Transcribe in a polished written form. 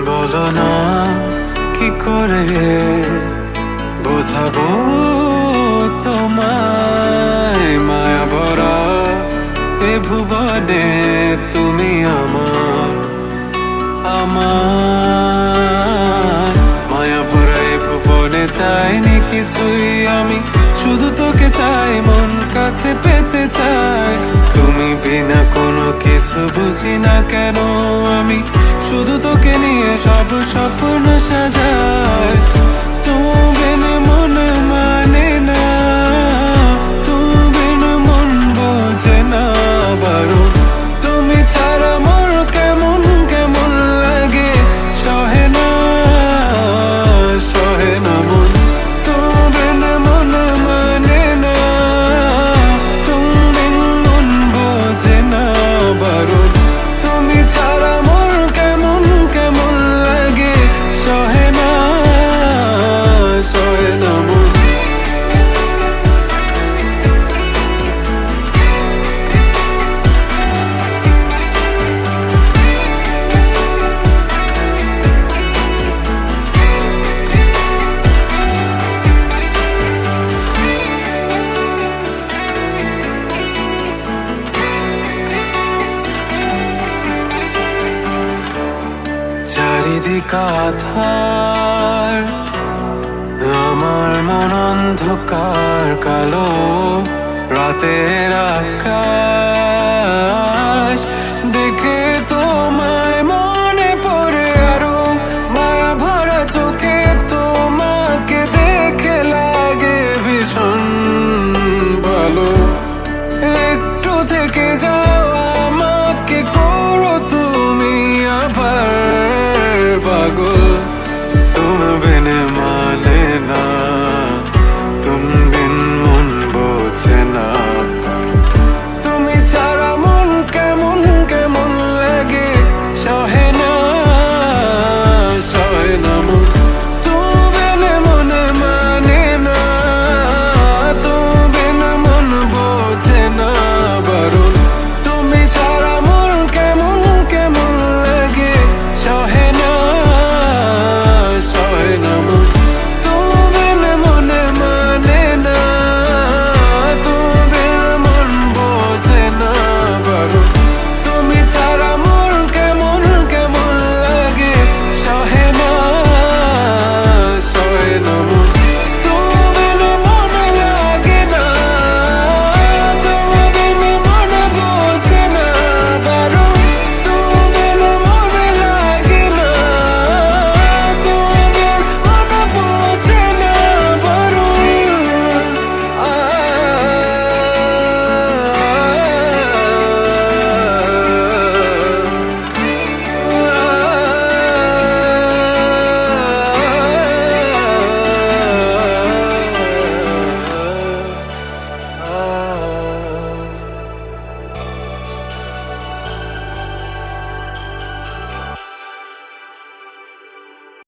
বলো না কি করে বোঝাবো তোমায়, মায়া ভরা এ ভুবনে তুমি আমার আমার মায়া ভরা এ ভুবনে চাইনি কিছুই আমি, শুধু তোকে চাই, মন কাছে পেতে চাই। তুমি বিনা কোনো কিছু বুঝি না কেন আমি, শুধু তোকে নিয়ে সব স্বপ্ন সাজাই। তুমি বিনা মন মানে না, তুমি বিনা মন বোঝে না বারো। তুমি ছাড়া মোর কেমন কেমন লাগে, সহে না সহে না মন। তুমি বিনা মন মানে না, তুমি বিনা মন বোঝে না বারো। তুমি ছাড়া মোর কেমন কেমন লাগে, সহে না সহে না মন। চারিদিক আধার, আমার মন অন্ধকার কালো, রাতের আকাশ দেখে তোমায় মনে পড়ে আরো, মায়া ভরা চোখে